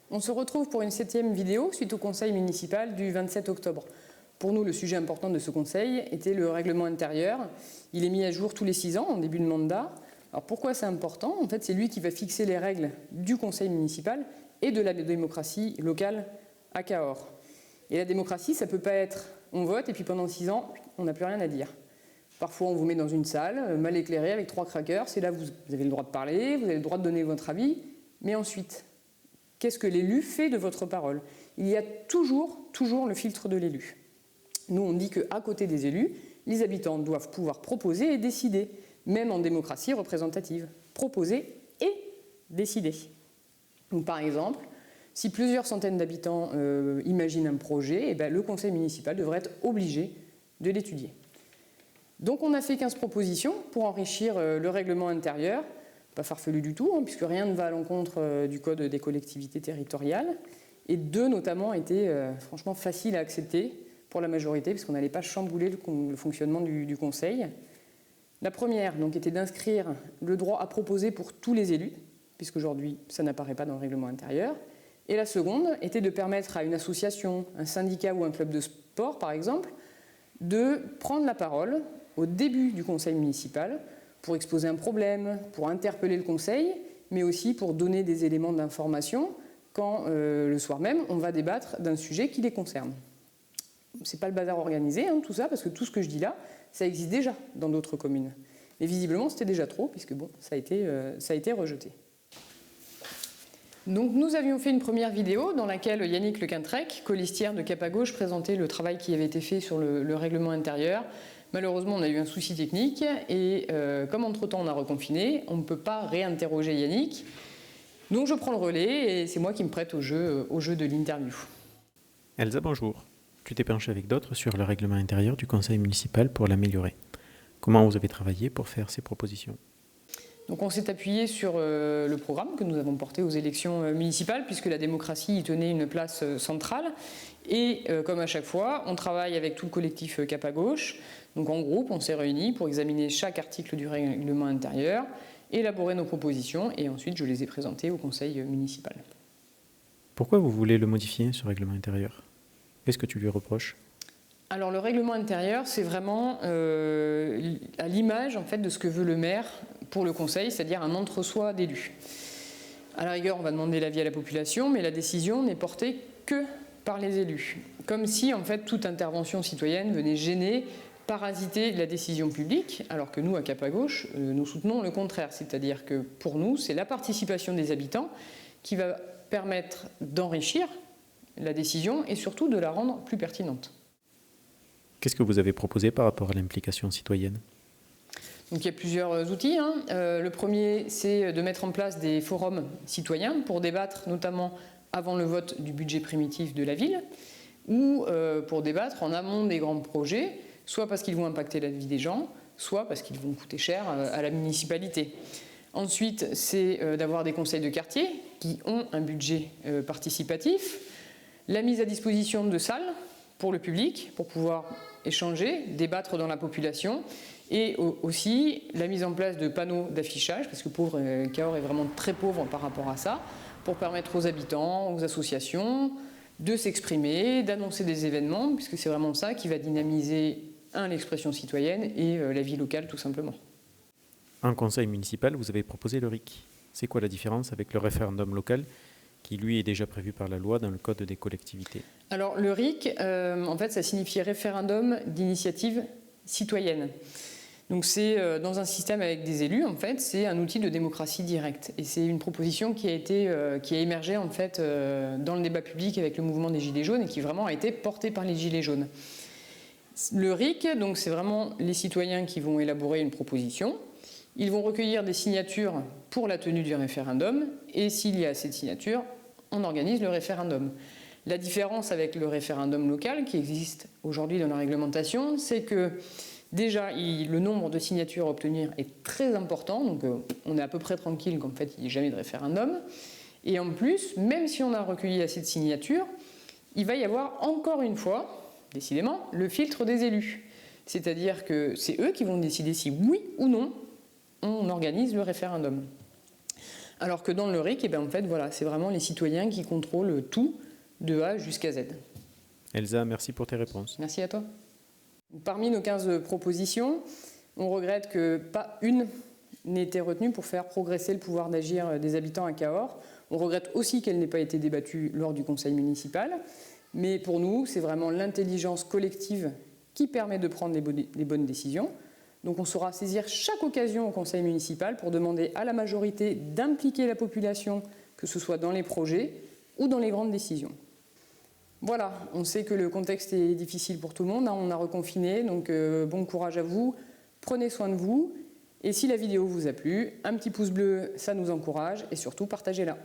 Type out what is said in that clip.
On se retrouve pour une 7e vidéo suite au conseil municipal du 27 octobre. Pour nous, le sujet important de ce conseil était le règlement intérieur. Il est mis à jour tous les 6 ans, en début de mandat. Alors pourquoi c'est important? En fait, c'est lui qui va fixer les règles du conseil municipal et de la démocratie locale à Cahors. Et la démocratie, ça ne peut pas être on vote et puis pendant 6 ans, on n'a plus rien à dire. Parfois, on vous met dans une salle mal éclairée avec 3 craqueurs. C'est là vous avez le droit de parler, vous avez le droit de donner votre avis. Mais ensuite, qu'est-ce que l'élu fait de votre parole? Il y a toujours le filtre de l'élu. Nous, on dit qu'à côté des élus, les habitants doivent pouvoir proposer et décider, même en démocratie représentative. Proposer et décider. Donc, par exemple, si plusieurs centaines d'habitants imaginent un projet, le conseil municipal devrait être obligé de l'étudier. Donc on a fait 15 propositions pour enrichir le règlement intérieur, pas farfelu du tout, puisque rien ne va à l'encontre du code des collectivités territoriales, et 2 notamment étaient franchement faciles à accepter pour la majorité, puisqu'on n'allait pas chambouler le fonctionnement du conseil. La première donc, était d'inscrire le droit à proposer pour tous les élus, puisqu'aujourd'hui ça n'apparaît pas dans le règlement intérieur, et la seconde était de permettre à une association, un syndicat ou un club de sport par exemple, de prendre la parole au début du conseil municipal pour exposer un problème, pour interpeller le conseil, mais aussi pour donner des éléments d'information quand le soir même on va débattre d'un sujet qui les concerne. C'est pas le bazar organisé, tout ça, parce que tout ce que je dis là, ça existe déjà dans d'autres communes. Mais visiblement c'était déjà trop, puisque bon, ça a été rejeté. Donc nous avions fait une première vidéo dans laquelle Yannick Lequintrec, colistière de Cap à Gauche, présentait le travail qui avait été fait sur le règlement intérieur. Malheureusement, on a eu un souci technique et comme entre-temps on a reconfiné, on ne peut pas réinterroger Yannick. Donc je prends le relais et c'est moi qui me prête au jeu de l'interview. Elsa, bonjour. Tu t'es penchée avec d'autres sur le règlement intérieur du conseil municipal pour l'améliorer. Comment vous avez travaillé pour faire ces propositions ? Donc on s'est appuyé sur le programme que nous avons porté aux élections municipales, puisque la démocratie y tenait une place centrale. Et comme à chaque fois, on travaille avec tout le collectif Cap à Gauche. Donc en groupe, on s'est réunis pour examiner chaque article du règlement intérieur, élaborer nos propositions, et ensuite je les ai présentées au conseil municipal. Pourquoi vous voulez le modifier, ce règlement intérieur ? Qu'est-ce que tu lui reproches ? Alors le règlement intérieur, c'est vraiment à l'image en fait, de ce que veut le maire pour le conseil, c'est-à-dire un entre-soi d'élus. À la rigueur, on va demander l'avis à la population, mais la décision n'est portée que par les élus. Comme si en fait, toute intervention citoyenne venait gêner, parasiter la décision publique, alors que nous, à Cap à Gauche, nous soutenons le contraire. C'est-à-dire que pour nous, c'est la participation des habitants qui va permettre d'enrichir la décision et surtout de la rendre plus pertinente. Qu'est-ce que vous avez proposé par rapport à l'implication citoyenne ? Donc il y a plusieurs outils. Le premier, c'est de mettre en place des forums citoyens pour débattre notamment avant le vote du budget primitif de la ville ou pour débattre en amont des grands projets, soit parce qu'ils vont impacter la vie des gens, soit parce qu'ils vont coûter cher à la municipalité. Ensuite, c'est d'avoir des conseils de quartier qui ont un budget participatif, la mise à disposition de salles pour le public, pour pouvoir échanger, débattre dans la population, et aussi la mise en place de panneaux d'affichage, parce que Cahors est vraiment très pauvre par rapport à ça, pour permettre aux habitants, aux associations de s'exprimer, d'annoncer des événements, puisque c'est vraiment ça qui va dynamiser l'expression citoyenne et la vie locale tout simplement. En conseil municipal, vous avez proposé le RIC. C'est quoi la différence avec le référendum local qui lui est déjà prévu par la loi dans le code des collectivités? Alors le RIC, en fait, ça signifie référendum d'initiative citoyenne. Donc c'est dans un système avec des élus, en fait, c'est un outil de démocratie directe. Et c'est une proposition qui a émergé en fait dans le débat public avec le mouvement des Gilets jaunes et qui vraiment a été portée par les Gilets jaunes. Le RIC, donc c'est vraiment les citoyens qui vont élaborer une proposition. Ils vont recueillir des signatures pour la tenue du référendum et s'il y a assez de signatures, on organise le référendum. La différence avec le référendum local qui existe aujourd'hui dans la réglementation, c'est que déjà le nombre de signatures à obtenir est très important, donc on est à peu près tranquille qu'en fait il n'y ait jamais de référendum. Et en plus, même si on a recueilli assez de signatures, il va y avoir encore une fois, décidément, le filtre des élus. C'est-à-dire que c'est eux qui vont décider si oui ou non on organise le référendum. Alors que dans le RIC, eh bien, en fait, voilà, c'est vraiment les citoyens qui contrôlent tout de A jusqu'à Z. Elsa, merci pour tes réponses. Merci à toi. Parmi nos 15 propositions, on regrette que pas une n'ait été retenue pour faire progresser le pouvoir d'agir des habitants à Cahors. On regrette aussi qu'elle n'ait pas été débattue lors du conseil municipal. Mais pour nous, c'est vraiment l'intelligence collective qui permet de prendre les bonnes décisions. Donc on saura saisir chaque occasion au conseil municipal pour demander à la majorité d'impliquer la population, que ce soit dans les projets ou dans les grandes décisions. Voilà, on sait que le contexte est difficile pour tout le monde, on a reconfiné, donc bon courage à vous, prenez soin de vous, et si la vidéo vous a plu, un petit pouce bleu, ça nous encourage, et surtout partagez-la.